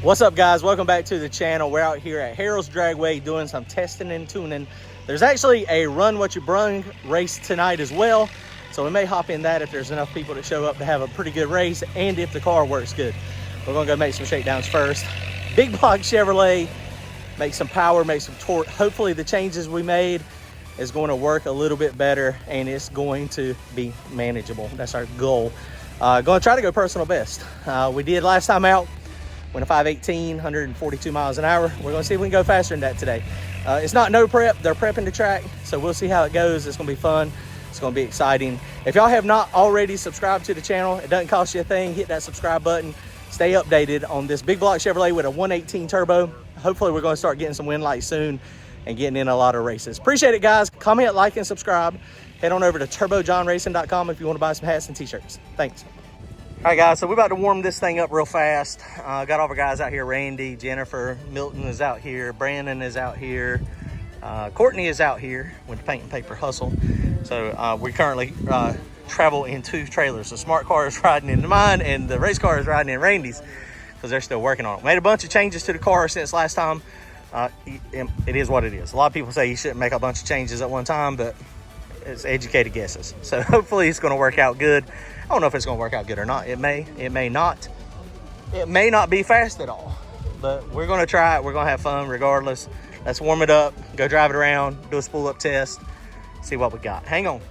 What's up, guys? Welcome back to the channel. We're out here at Harold's Dragway doing some testing and tuning. There's actually a Run What You Brung race tonight as well, so we may hop in that if there's enough people to show up to have a pretty good race and if the car works good. We're gonna go make some shakedowns first. Big block Chevrolet, make some power, make some torque. Hopefully the changes we made is going to work a little bit better and it's going to be manageable. That's our goal. Gonna try to go personal best. We did last time out. Went a 518, 142 miles an hour. We're gonna see if we can go faster than that today. It's not no prep, they're prepping the track, so we'll see how it goes. It's gonna be fun, it's gonna be exciting. If y'all have not already subscribed to the channel, it doesn't cost you a thing. Hit that subscribe button, stay updated on this big block Chevrolet with a 118 turbo. Hopefully we're gonna start getting some win lights soon and getting in a lot of races. Appreciate it, guys. Comment, like, and subscribe. Head on over to turbojohnracing.com if you wanna buy some hats and t-shirts. Thanks. All right, guys, so we're about to warm this thing up real fast. Got all of our guys out here. Randy, Jennifer, Milton is out here. Brandon is out here. Courtney is out here with the paint and paper hustle. So we currently travel in two trailers. The smart car is riding in mine and the race car is riding in Randy's because they're still working on it. Made a bunch of changes to the car since last time. It is what it is. A lot of people say you shouldn't make a bunch of changes at one time, but it's educated guesses. So hopefully it's going to work out good. I don't know if it's going to work out good or not. It may not. It may not be fast at all, but we're going to try it. We're going to have fun regardless. Let's warm it up, go drive it around, do a spool up test, see what we got. Hang on.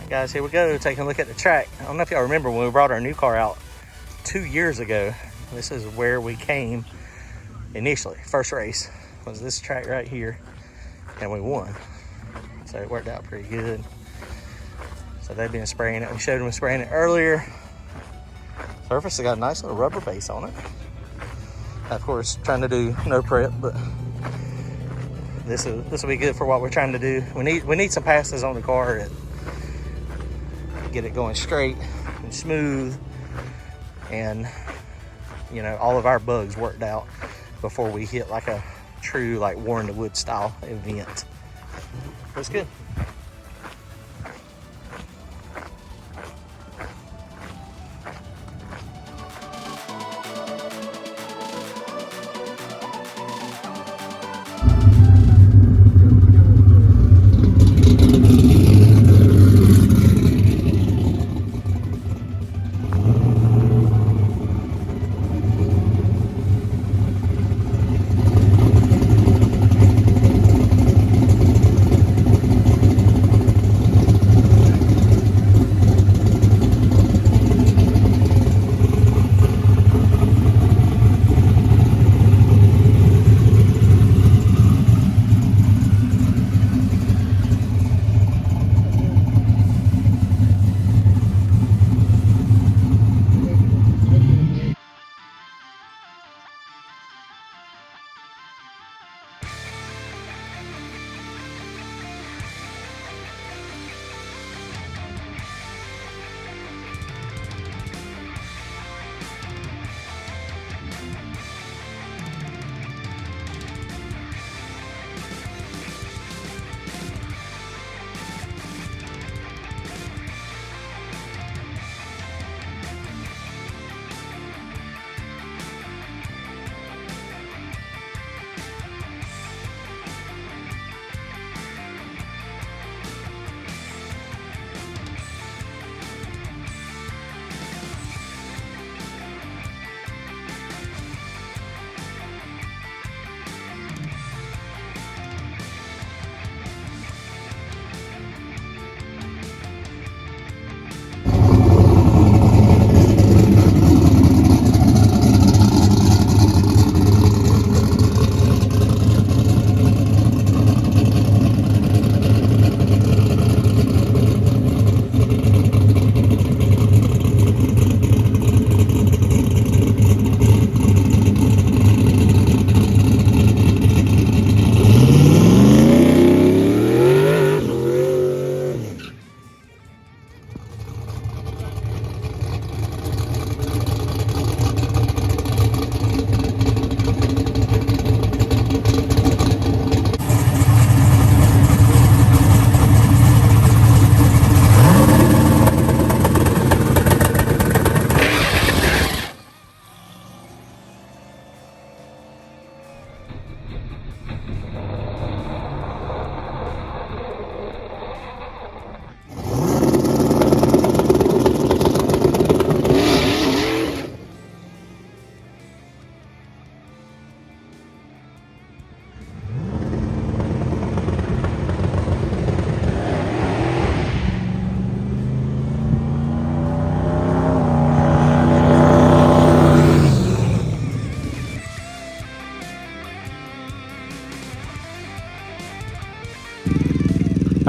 Guys, here we go, taking a look at the track. I don't know if y'all remember when we brought our new car out 2 years ago. This is where we came initially. First race was this track right here, and we won. So it worked out pretty good. So they've been spraying it. We showed them spraying it earlier. Surface has got a nice little rubber base on it. Of course, trying to do no prep, but this will be good for what we're trying to do. We need some passes on the car that get it going straight and smooth, and you know, all of our bugs worked out before we hit like a true like War in the Woods style event. That's good.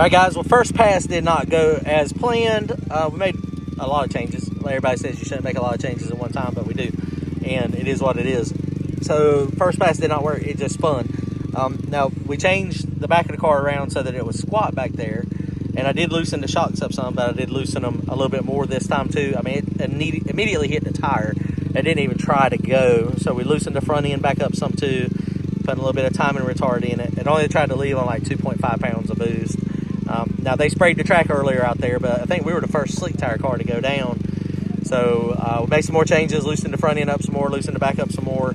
right, guys, well, first pass did not go as planned. We made a lot of changes. Everybody says you shouldn't make a lot of changes at one time, but we do, and it is what it is. So first pass did not work. It just spun. Now, we changed the back of the car around so that it was squat back there, and I did loosen the shocks up some, but I did loosen them a little bit more this time too. I mean, it immediately hit the tire. It didn't even try to go, so we loosened the front end back up some too, put a little bit of timing retard in it. It only tried to leave on like 2.5 pounds of boost. Now, they sprayed the track earlier out there, but I think we were the first slick tire car to go down. So we made some more changes, loosened the front end up some more, loosened the back up some more,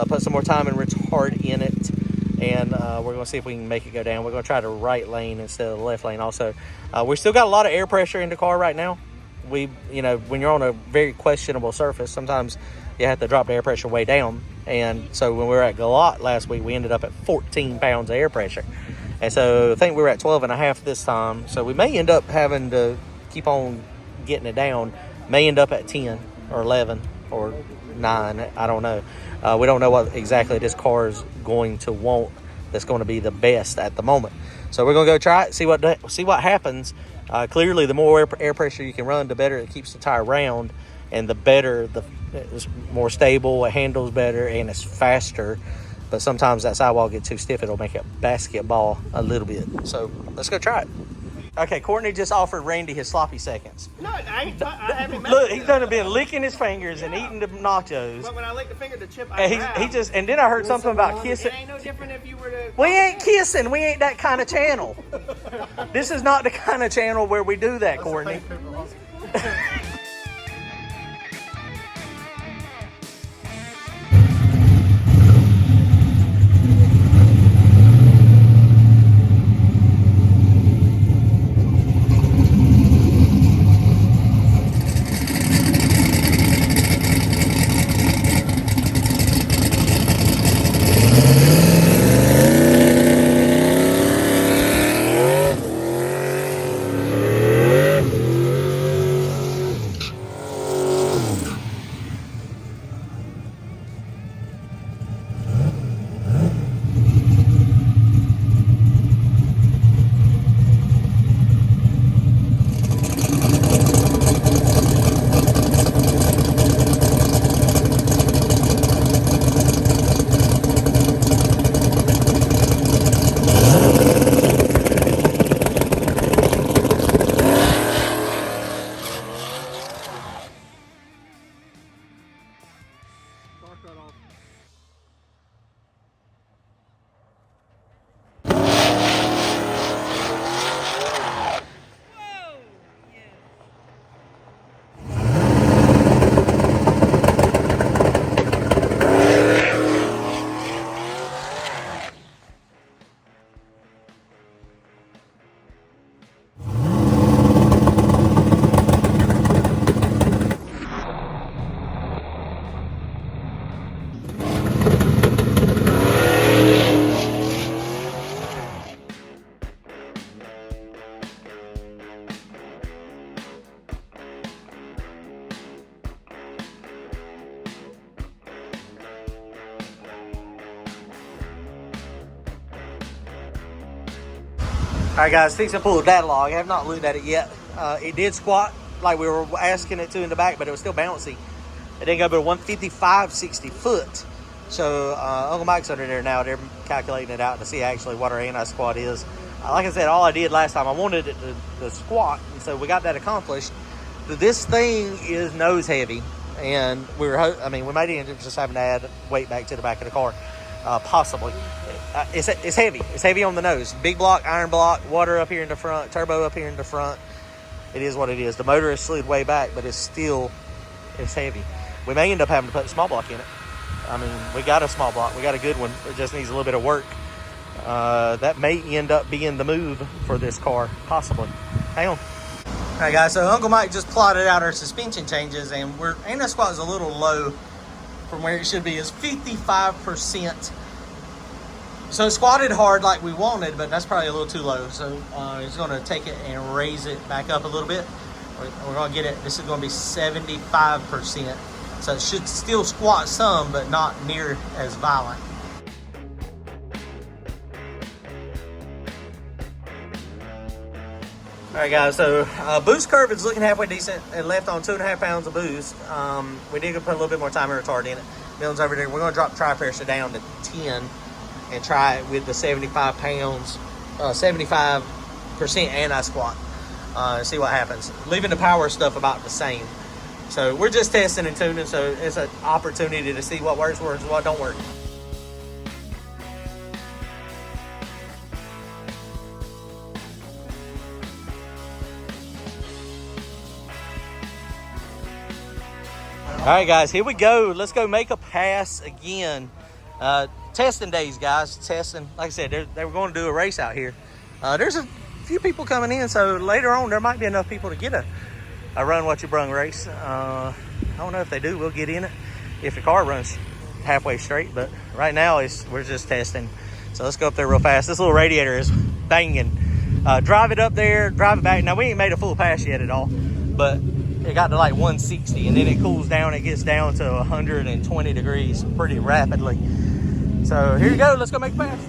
put some more timing retard in it, and we're going to see if we can make it go down. We're going to try the right lane instead of the left lane also. We still got a lot of air pressure in the car right now. When you're on a very questionable surface, sometimes you have to drop the air pressure way down. And so when we were at Galot last week, we ended up at 14 pounds of air pressure. And so I think we were at 12.5 this time. So we may end up having to keep on getting it down. May end up at 10 or 11 or 9. I don't know. We don't know what exactly this car is going to want that's going to be the best at the moment. So we're going to go try it, see what happens. Clearly, the more air pressure you can run, the better it keeps the tire round, and the better it's more stable, it handles better, and it's faster. But sometimes that sidewall gets too stiff, it'll make it basketball a little bit. So let's go try it. Okay, Courtney just offered Randy his sloppy seconds. No, I haven't. Look, he's done been licking his fingers and eating the nachos. But when I lick the finger, the chip And then I heard something about kissing. It ain't no different if you were to. We ain't kissing. We ain't that kind of channel. This is not the kind of channel where we do that, Courtney. All right, guys, fixing to pull the data log. I have not looked at it yet. It did squat like we were asking it to in the back, but it was still bouncy. It didn't go but a 155/60 foot. So Uncle Mike's under there now. They're calculating it out to see actually what our anti-squat is. Like I said, all I did last time, I wanted it to squat, and so we got that accomplished. This thing is nose heavy, and we might end up just having to add weight back to the back of the car, possibly. It's heavy. It's heavy on the nose. Big block, iron block, water up here in the front, turbo up here in the front. It is what it is. The motor is slid way back, but it's heavy. We may end up having to put a small block in it. I mean, we got a small block. We got a good one. It just needs a little bit of work. That may end up being the move for this car, possibly. Hang on. All right, guys, so Uncle Mike just plotted out our suspension changes, and our anti-squat is a little low from where it should be. It's 55%. So squatted hard like we wanted, but that's probably a little too low. So it's going to take it and raise it back up a little bit. We're going to get it. This is going to be 75%. So it should still squat some, but not near as violent. All right, guys, so boost curve is looking halfway decent. It left on 2.5 pounds of boost. We did put a little bit more timer retard in it. Milton's over there. We're going to drop the tri pressure down to 10 and try it with the 75 pounds, 75% anti-squat. See what happens. Leaving the power stuff about the same. So we're just testing and tuning, so it's an opportunity to see what works, what don't work. All right, guys, here we go. Let's go make a pass again. Testing days, guys. Testing. Like I said, they were going to do a race out here. There's a few people coming in, so later on there might be enough people to get a run what you brung race. I don't know if they do. We'll get in it if the car runs halfway straight. But right now we're just testing. So let's go up there real fast. This little radiator is banging. Drive it up there, drive it back. Now we ain't made a full pass yet at all, but it got to like 160 and then it cools down. It gets down to 120 degrees pretty rapidly. So here you go. Let's go make a pass.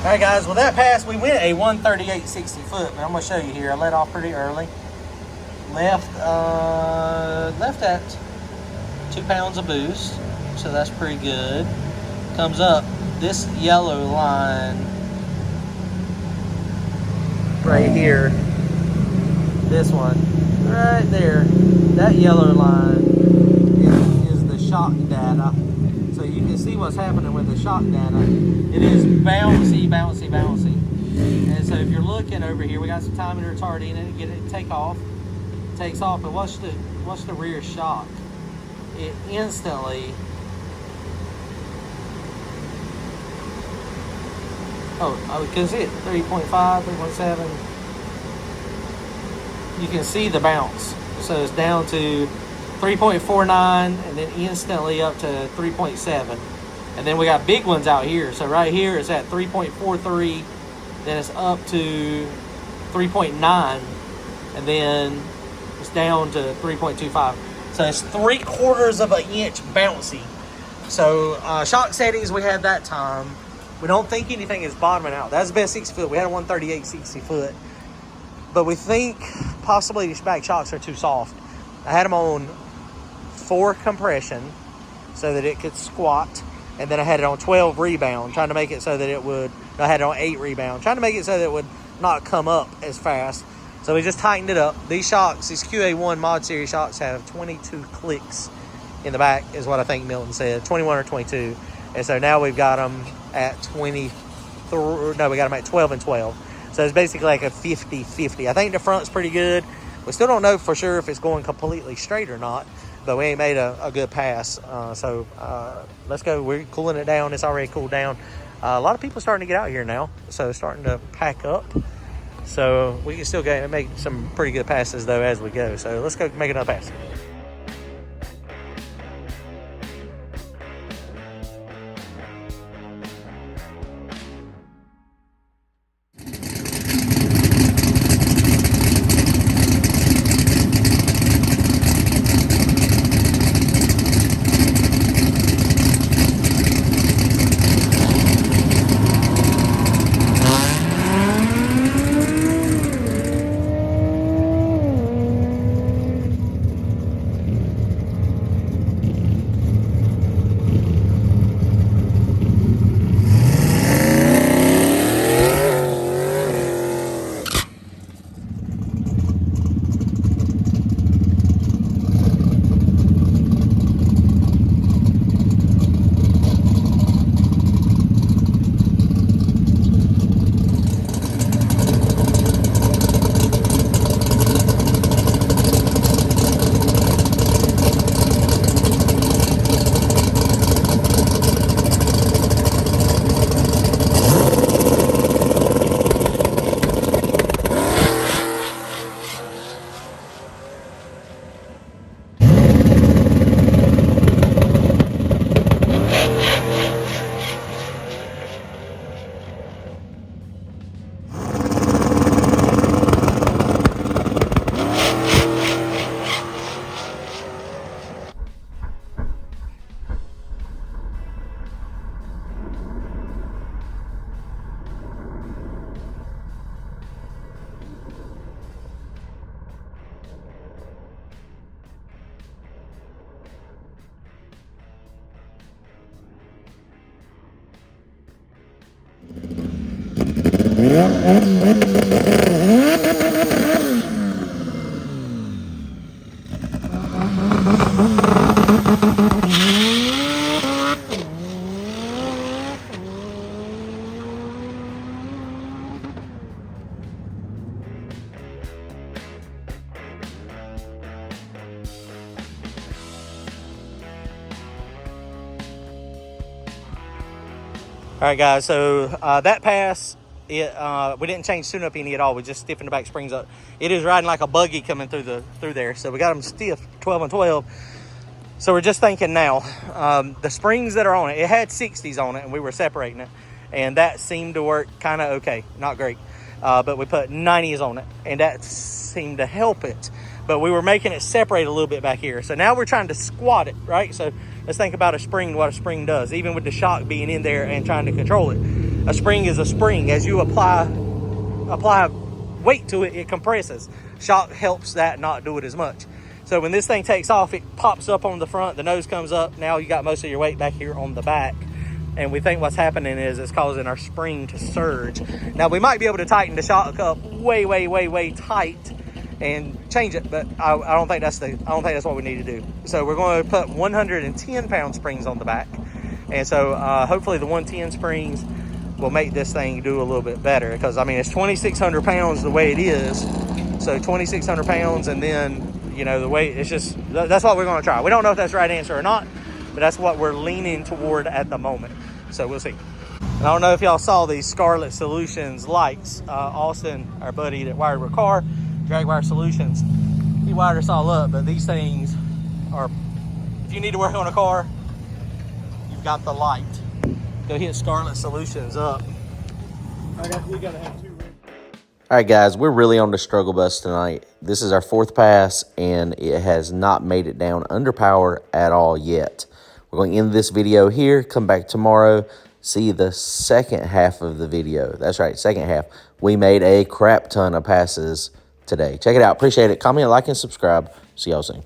All right, guys, well, that pass, we went a 138.60 foot, but I'm going to show you here. I let off pretty early. Left at 2 pounds of boost, so that's pretty good. Comes up this yellow line right here. This one, right there. That yellow line is the shock data. So you can see what's happening with the shock data. It is bouncy, bouncy, bouncy. And so if you're looking over here, we got some timing retard in it. Get it take off. It takes off, but watch the rear shock. It instantly. Oh, you can see it. 3.5, 3.7. You can see the bounce. So it's down to 3.49 and then instantly up to 3.7. And then we got big ones out here. So right here it's at 3.43, then it's up to 3.9, and then it's down to 3.25. So it's 3/4 of an inch bouncy. So shock settings we had that time. We don't think anything is bottoming out. That's the best 60 foot. We had a 138.60 foot. But we think possibly these back shocks are too soft. I had them on 4 compression so that it could squat, and then I had it on 12 rebound, trying to make it so that it would, I had it on 8 rebound, trying to make it so that it would not come up as fast. So we just tightened it up. These shocks, these QA1 mod series shocks, have 22 clicks in the back, is what I think Milton said, 21 or 22. And so now we've got them at 23, no, we got them at 12 and 12. So it's basically like a 50-50. I think the front's pretty good. We still don't know for sure if it's going completely straight or not, but we ain't made a good pass. So let's go. We're cooling it down. It's already cooled down. A lot of people starting to get out here now, so starting to pack up. So we can still make some pretty good passes, though, as we go. So let's go make another pass. All right, guys, so that pass, we didn't change tune-up any at all. We just stiffened the back springs up. It is riding like a buggy coming through there. So we got them stiff, 12 and 12. So we're just thinking now, the springs that are on it, it had 60s on it, and we were separating it. And that seemed to work kind of okay, not great. But we put 90s on it, and that seemed to help it. But we were making it separate a little bit back here. So now we're trying to squat it, right? So let's think about a spring, what a spring does, even with the shock being in there and trying to control it. a spring is a spring. As you apply weight to it, it compresses. Shock helps that not do it as much. So when this thing takes off, it pops up on the front, the nose comes up. Now you got most of your weight back here on the back. And we think what's happening is it's causing our spring to surge. Now we might be able to tighten the shock up way tight and change it, but I don't think that's what we need to do. So we're going to put 110 pound springs on the back. And so hopefully the 110 springs will make this thing do a little bit better, because I mean, it's 2,600 pounds the way it is. So 2,600 pounds, and then, you know, the weight, it's just, that's what we're going to try. We don't know if that's the right answer or not, but that's what we're leaning toward at the moment. So we'll see. And I don't know if y'all saw these Scarlett Solutions lights. Austin, our buddy that wired our car, Drag Wire Solutions, he wired us all up. But these things are, if you need to work on a car, you've got the light. Go hit Scarlett Solutions up. We gotta have 2 ready. All right, guys, we're really on the struggle bus tonight. This is our 4th pass, and it has not made it down under power at all yet. We're going to end this video here, come back tomorrow, see the second half of the video. That's right, second half. We made a crap ton of passes today. Check it out. Appreciate it. Comment, like, and subscribe. See y'all soon.